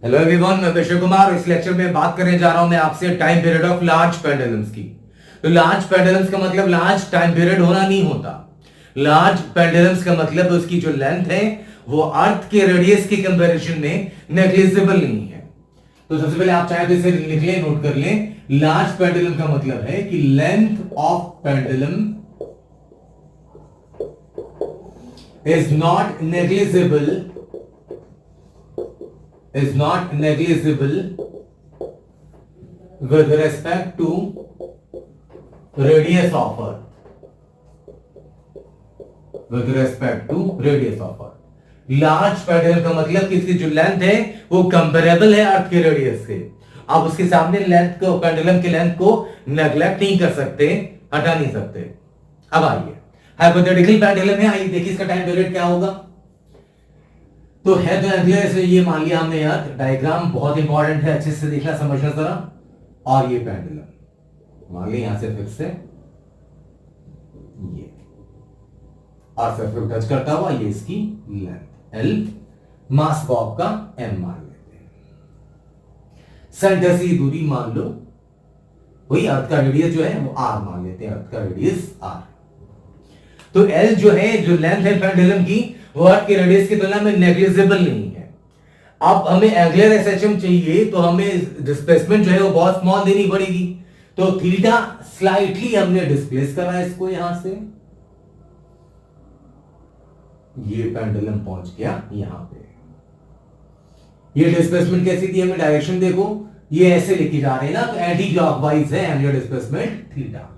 Hello everyone, मैं विजय कुमार। इस lecture में बात करने जा रहा हूं मैं आपसे time period of large pendulums की। तो लार्ज पेंडुलम्स का मतलब लार्ज टाइम पीरियड होना नहीं होता। लार्ज पेंडुलम्स का मतलब उसकी जो लेंथ है वो अर्थ के रेडियस की कंपैरिजन में नेग्लिजिबल नहीं है। तो सबसे पहले आप चाहे तो इसे लिख लें, नोट कर लें। लार्ज पेंडुलम का मतलब है कि length of pendulum is not negligible with respect to radius of earth. Large pendulum का मतलब कि इसकी जो लेंथ है वो कंपेरेबल है अर्थ के रेडियस से। आप उसके सामने लेंथ को, पेंडुलम की लेंथ को नेग्लेक्ट नहीं कर सकते, हटा नहीं सकते। अब आइए, हाइपोथेटिकल पेंडुलम है, आइए देखिए इसका टाइम पीरियड क्या होगा। तो है तो एंगुलर से ये मान लिया हमने यार। डायग्राम बहुत इंपॉर्टेंट है, अच्छे से देखना, समझना जरा। और ये पेंडुलम मान लिया यहां से फिर से ये और सरफेस टच करता हुआ ये इसकी लेंथ L, मास को आपका M मान लेते हैं। सेंटर से दूरी मान लो, वही अर्थ का रेडियस जो है वो R मान लेते हैं, अर्थ का रेडियस R। तो L जो है, जो लेंथ है पेंडुलम की, वो अर्थ के रेडियस की तुलना में नेग्लिजिबल नहीं है। अब हमें एंगुलर एसएचएम चाहिए तो हमें डिस्प्लेसमेंट जो है वो बहुत स्मॉल देनी पड़ेगी। तो थीटा स्लाइटली हमने डिस्प्लेस करा इसको यहां से, ये पेंडुलम पहुंच गया यहां पे। ये डिस्प्लेसमेंट कैसी थी, हमें डायरेक्शन देखो, ये ऐसे लेके जा रहे हैं ना, तो एंटी क्लॉकवाइज है एंगुलर डिस्प्लेसमेंट थीटा।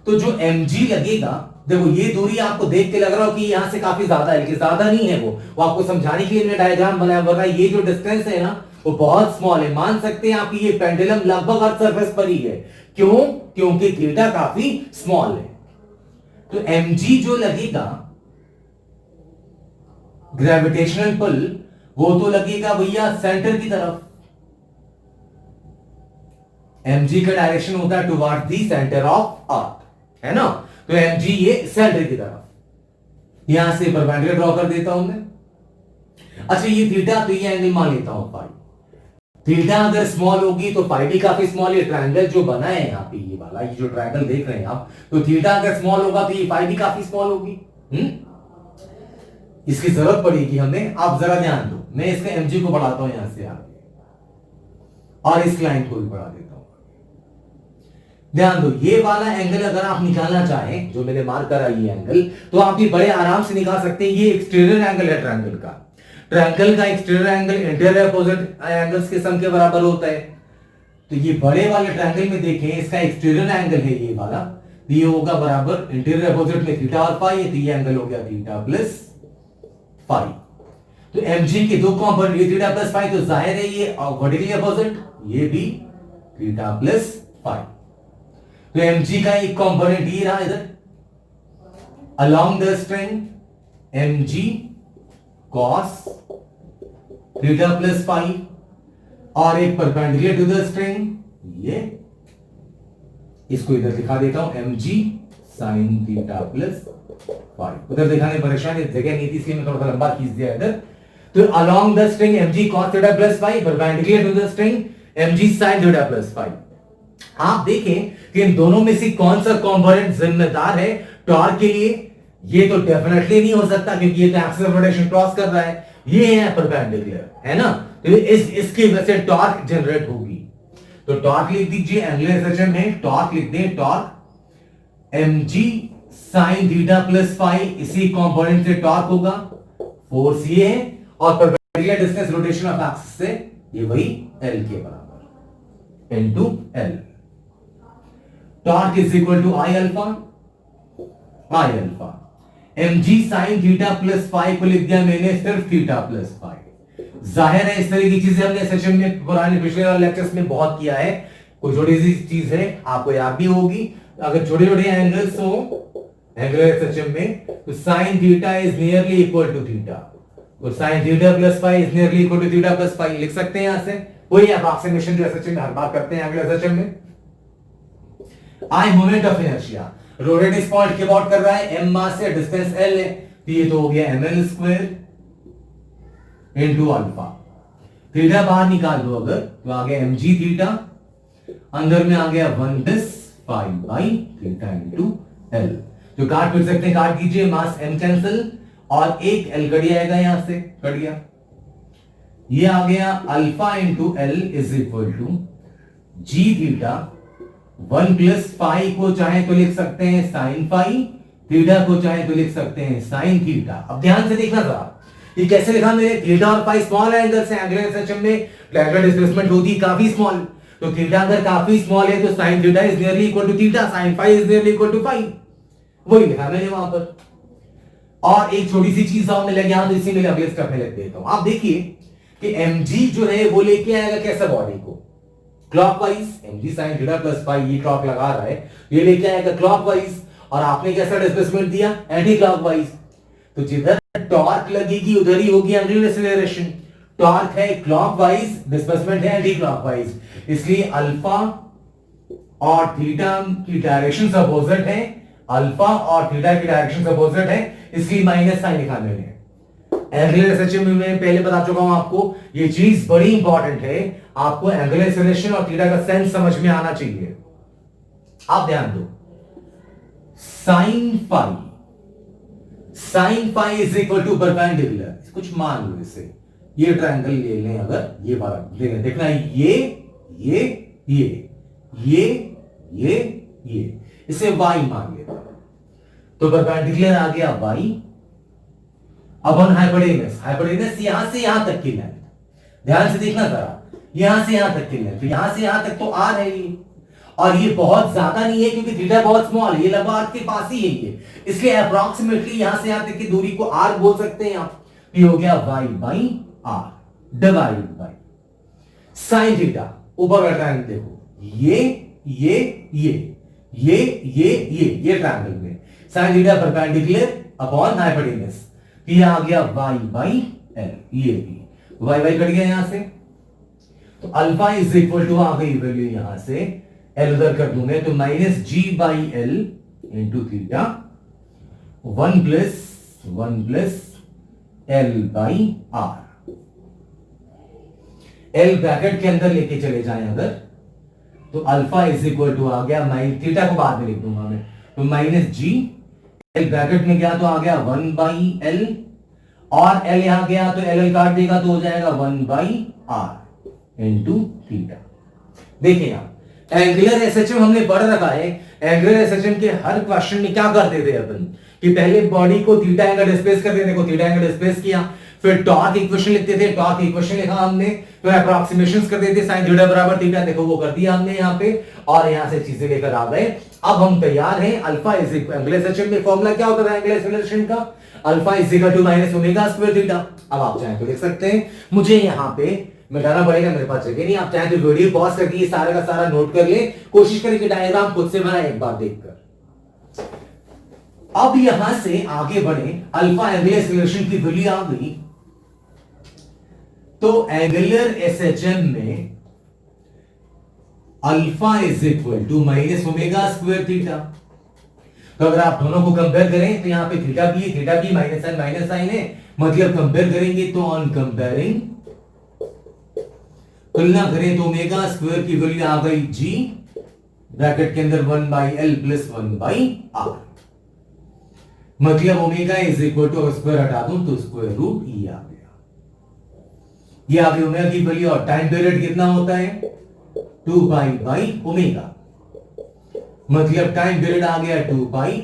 तो जो mg लगेगा, देखो ये दूरी आपको देख के लग रहा हो कि यहां से काफी ज्यादा है, लेकिन ज्यादा नहीं है। वो आपको समझाने के लिए मैंने डायग्राम बनाया, वरना ये जो डिस्टेंस है ना वो बहुत स्मॉल है। मान सकते हैं आप ये पेंडुलम लगभग अर्थ सरफेस पर ही है। क्यों? क्योंकि थीटा काफी स्मॉल है। तो mg जो लगेगा ग्रेविटेशनल पुल, वो तो लगेगा भैया सेंटर की तरफ। mg का डायरेक्शन होता है towards the centre of earth, है ना। तो mg ये सेंटर की तरफ, यहां से परपेंडिकुलर ड्रॉ कर देता हूं मैं। अच्छा ये थीटा, तो ये एंगल मान लेता हूं फाई। थीटा अगर स्मॉल होगी तो फाई भी काफी स्मॉल। ये ट्रायंगल जो बना है यहां पे, ये वाला, ये जो ट्रायंगल देख रहे हैं आप, तो थीटा अगर स्मॉल होगा तो ये फाई भी काफी स्मॉल होगी। इसकी जरूरत पड़ेगी हमें। आप जरा ध्यान दो, मैं इसका mg को बढ़ाता हूं यहां से आगे, और इस लाइन को भी बढ़ा देता हूं। ध्यान दो, ये वाला एंगल अगर आप निकालना चाहें, जो मैंने मार्क करा ये एंगल, तो आप ये बड़े आराम से निकाल सकते हैं। ये एक्सटीरियर एंगल है ट्रायंगल का। ट्रायंगल का exterior angle interior opposite angles के सम के बराबर होता है। तो ये बड़े वाले ट्रायंगल में देखें, इसका एक्सटीरियर एंगल है ये वाला, तो ये होगा बराबर इंटीरियर अपोजिट में थीटा और फाई है, तो ये एंगल हो गया थीटा प्लस फाई। तो mg के दो कंपोनेंट, ये थीटा प्लस फाई, तो जाहिर है ये वर्टिकली अपोजिट, ये भी थीटा प्लस फाई। तो mg का एक कंपोनेंट ये रहा इधर along the string, mg cos theta plus phi, और एक परपेंडिकुलर टू द स्ट्रिंग, ये इसको इधर दिखा देता हूं, mg sin theta plus phi. उधर दिखाने परेशानी जगह नहीं थी, इसलिए मैं थोड़ा लंबा खींच दिया इधर। तो along the string mg cos theta plus phi, perpendicular to the string mg sin theta plus phi. आप देखें कि इन दोनों में से कौन सा कंपोनेंट जिम्मेदार है टॉर्क के लिए। ये तो डेफिनेटली नहीं हो सकता, क्योंकि ये तो एक्सिस ऑफ रोटेशन क्रॉस कर रहा है, ये है परपेंडिकुलर, है ना। तो इसकी वजह से टॉर्क जनरेट होगी। तो टॉर्क लिख दीजिए, एंगुलर एसएचएम में टॉर्क लिख दें, torque mg sin theta plus phi, इसी कंपोनेंट से टॉर्क होगा। फोर्स ये है, और perpendicular distance rotation of axis से ये वही L के बराबर into L। Torque is equal to I alpha. mg sin theta plus phi को लिख दिया मैंने सिर्फ थीटा प्लस फाई। जाहिर है इस तरह की चीजें हमने एसएचएम में पुराने पिछले वाले लेक्चर्स में बहुत किया है। कोई छोटी सी चीज है, आपको याद भी होगी। अगर छोटे छोटे एंगल्स हो एंगुलर एसएचएम में, तो sin theta is nearly equal to theta, तो sin theta plus phi is nearly equal to theta plus phi लिख सकते हैं यहां से। वही अप्रॉक्सीमेशन जो एसएचएम में हर बार करते हैं एंगुलर एसएचएम में। आई मोमेंट ऑफ इनर्शिया, रोटेट इस पॉइंट के अबाउट कर रहा है, m मास है, डिस्टेंस l है, तो ये तो हो गया ml square into alpha. Theta बाहर निकाल दो अगर, तो आ गया mg थीटा, अंदर में आ गया 1 plus five by theta into L. जो काट फिर सकते हैं काट दीजिए, मास m कैंसिल और एक l कट जाएगा, यहां से कट गया। ये आ गया alpha into L is equal to g theta, 1 plus phi को चाहे तो लिख सकते हैं साइन फाइव, थीटा को चाहे तो लिख सकते हैं साइन थीटा। अब ध्यान से देखना जरा, ये कैसे लिखा मैंने, थीटा और फाइव स्मॉल एंगल्स हैं, एंगुलर सिस्टम में ट्रायंगुलर डिस्प्लेसमेंट होती है काफी स्मॉल, तो थीटा अगर काफी स्मॉल है तो sine theta is nearly equal to theta, sine phi is nearly equal to phi, वही लिखा मैंने वहां पर। और एक छोटी सी चीज और मिल गया, तो इसी में अगले स्टेप में लिख देता हूं। आप देखिए कि mg जो है वो लेके आएगा कैसा बॉडी को, clockwise, mg sin theta plus five, ये क्लॉक लगा रहा है, ये लेके आएगा क्लॉकवाइज, और आपने कैसा डिस्प्लेसमेंट दिया, एंटी क्लॉकवाइज। तो जिधर टॉर्क लगेगी उधर ही होगी एंगुलर एक्सीलरेशन। टॉर्क है क्लॉकवाइज, डिस्प्लेसमेंट है एंटी क्लॉकवाइज, इसलिए अल्फा और थीटा की डायरेक्शन अपोजिट है, अल्फा और थीटा की डायरेक्शन अपोजिट है, इसलिए माइनस साइन लिखा मैंने। एंगुलर एक्सीलरेशन में पहले बता चुका हूं आपको, ये चीज बड़ी इंपॉर्टेंट है, आपको एंगुलर एक्सीलरेशन और थीटा का सेंस समझ में आना चाहिए। आप ध्यान दो, sine phi is equal to perpendicular, कुछ मान लो इसे, ये ट्रायंगल ले लें अगर, ये वाला देखना है, ये इसे y मान लेता, तो परपेंडिकुलर आ गया y अपॉन हाइपोटेनस यहां से यहां तक की लेंथ। ध्यान से देखना जरा, यहां से यहां तक की लेंथ, तो यहां से यहां तक तो r है ये, और ये बहुत ज्यादा नहीं है क्योंकि थीटा बहुत स्मॉल है, ये लगभग r के पास ही है ये, इसलिए अप्रोक्सीमेटली यहां से यहां तक की दूरी को r बोल सकते हैं आप। ये हो गया y by r divide by sine theta, ऊपर का ट्रायंगल देखो, ये ट्रायंगल में sine theta perpendicular upon hypotenuse, ये आ गया y बाई l, ये भी y कट गया यहां से, तो अल्फा इज इक्वल टू आ गई वैल्यू यहां से, एल उधर कर दूंगे तो minus g by L into theta, 1 plus L by R. L bracket के अंदर लेके चले जाएं अगर, तो अल्फा इज इक्वल टू आ गया, थीटा को बाद में लिख दूंगा मैं, तो माइनस जी, एल ब्रैकेट में गया तो आ गया 1 बाई एल, और एल यहां गया तो एल काट देगा तो हो जाएगा 1 बाई आर इंटू थीटा। देखिए आप, एंगुलर एसएचएम हमने पढ़ रखा है, एंगुलर एसएचएम के हर क्वेश्चन में क्या करते थे अपन, कि पहले बॉडी को थीटा एंगल डिस्प्लेस कर देने को, थीटा एंगल डिस्प्लेस किया, फिर टॉर्क इक्वेशन लिखते थे, टॉर्क इक्वेशन लिखा हमने, फिर अप्रोक्सीमेशंस कर देते, साइन थीटा बराबर थीटा, देखो वो कर दिया हमने यहाँ पे, और यहां से चीजें लेकर आ गए। अब हम तैयार हैं, alpha is equal, angular SHM में फॉर्मूला क्या होता था एंगुलर एक्सीलरेशन का, alpha is equal to minus omega square theta. अब आप चाहें तो लिख सकते हैं, मुझे यहाँ पे मिटाना पड़ेगा, मेरे पास जगह नहीं, आप चाहे तो वीडियो पॉज करके ये सारा का सारा नोट कर ले, कोशिश करें कि डायग्राम खुद से बनाए एक बार देखकर। अब यहां से आगे बढ़े, अल्फा एंगुलर एक्सीलरेशन की वैल्यू आ गई, तो एंगुलर एसएचएम में alpha is equal to minus omega square theta. तो अगर आप दोनों को कंपेयर करें तो यहां पे थीटा भी माइनस साइन है, मतलब कंपेयर करेंगे तो ऑन कंपेयरिंग, तुलना करें तो ओमेगा स्क्वायर की वैल्यू आ गई जी, ब्रैकेट के अंदर 1 by L plus 1 by R, मतलब omega is equal to square हटा दूं तो स्क्वायर रूट ई आ गया, ये आ गई ओमेगा की वैल्यू। और टाइम पीरियड कितना होता है, 2 पाई बाई ओमेगा, मतलब टाइम पीरियड आ गया 2 पाई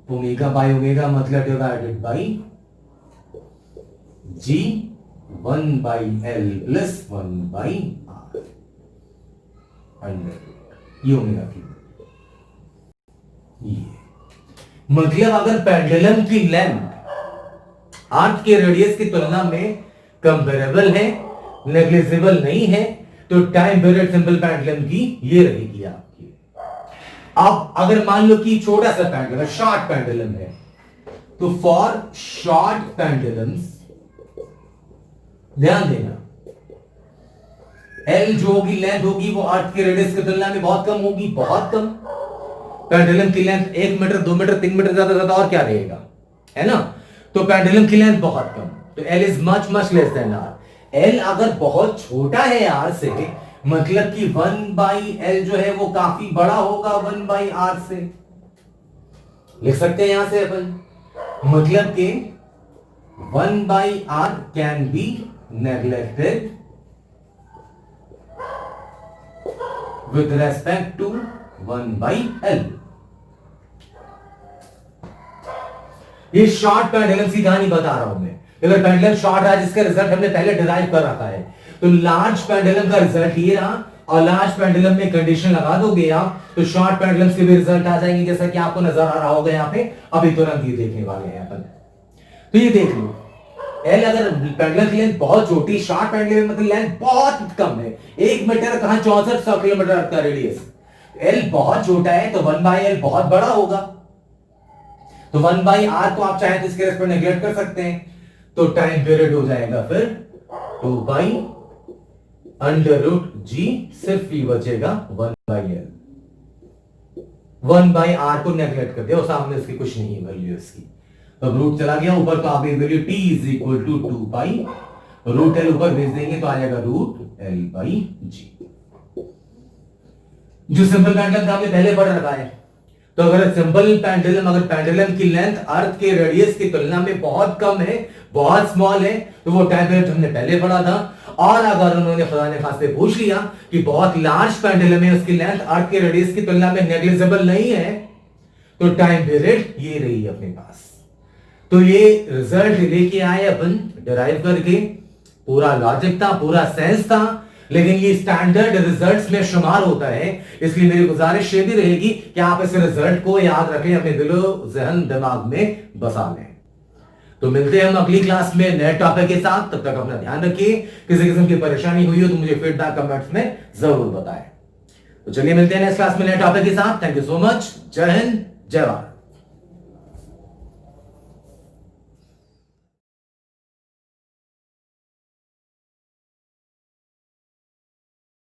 ओमेगा बाई ओमेगा, मतलब divided by g 1 by L plus 1 by R under, ये ओमेगा की, ये मतलब अगर पेंडुलम की लेंथ अर्थ के रेडियस की तुलना में कंपेरेबल है, नेग्लिजिबल नहीं है, तो टाइम पीरियड सिंपल पेंडुलम की ये रहेगी आपकी। अब अगर मान लो कि छोटा सा पेंडुलम, शॉर्ट पेंडुलम है, तो फॉर शॉर्ट पेंडुलम्स ध्यान देना, एल जो होगी लेंथ होगी वो अर्थ के रेडियस की तुलना में बहुत कम होगी, बहुत कम। पेंडुलम की लेंथ 1 मीटर 2 मीटर 3 मीटर ज्यादा और क्या रहेगा, है ना, तो पेंडुलम की लेंथ बहुत कम, तो L is much less than R. एल अगर बहुत छोटा है आर से, मतलब कि 1/L जो है वो काफी बड़ा होगा 1/R से। लिख सकते हैं यहां से अपन, मतलब कि 1/R can be neglected with respect to 1/L। ये शॉर्ट पेंडुलम की कहानी बता रहा हूं मैं। अगर पेंडुलम शॉर्ट रहा जिसका रिजल्ट हमने पहले डिराइव कर रखा है, तो लार्ज पेंडुलम का रिजल्ट ये रहा, और लार्ज पेंडुलम में कंडीशन लगा दोगे आप तो शॉर्ट पेंडुलम के भी रिजल्ट आ जाएंगे, जैसा कि आपको नजर आ रहा होगा यहाँ पे। अभी तुरंत ये देखने वाले हैं अपन। तो ये देख लो, एल अगर पेंडुलम की लेंथ बहुत छोटी, शॉर्ट पेंडुलम मतलब लेंथ बहुत कम है, 1 मीटर कहां 6400 किलोमीटर का रेडियस, एल बहुत छोटा है तो 1/L बहुत बड़ा होगा। तो 1/R को आप चाहे तो इसके रेस्पेक्ट नेग्लेक्ट कर सकते हैं, तो टाइम पीरियड हो जाएगा फिर 2/√G, सिर्फ ही बचेगा 1/L। 1/R को नेग्लेक्ट कर दिया और सामने इसकी कुछ नहीं है वैल्यू इसकी, तो रूट चला गया ऊपर, तो आप वैल्यू T = 2π√L ऊपर भेज देंगे तो आ जाएगा √L/G। जो सिंपल पेंडुलम का हमने पहले पढ़ रखा है। तो अगर सिंपल पेंडुलम, अगर पेंडुलम की लेंथ अर्थ के रेडियस की तुलना में बहुत कम है, बहुत स्मॉल है, तो वो टाइम पीरियड हमने पहले पढ़ा था। और अगर उन्होंने खुदा ने खास्ते पूछ लिया कि बहुत लार्ज पेंडुलम है, उसकी लेंथ अर्थ के रेडियस की तुलना में नेग्लिजिबल नहीं है, तो टाइम पीरियड ये रही अपने पास। तो ये रिजल्ट लेके आए अपन डिराइव करके, पूरा लॉजिक था, पूरा सेंस था, लेकिन ये स्टैंडर्ड रिजल्ट्स में शुमार होता है। इसलिए मेरी गुजारिश ये भी रहेगी कि आप इस रिजल्ट को याद रखें, अपने दिलो जहन दिमाग में बसा लें। तो मिलते हैं हम अगली क्लास में नए टॉपिक के साथ। तब तक अपना ध्यान रखिए। किसी किस्म की परेशानी हुई हो तो मुझे फीडबैक कमेंट्स में जरूर बताएं। तो चलिए मिलते हैं नेक्स्ट क्लास में नए टॉपिक के साथ। Thank you so much. जय हिंद, जय भारत।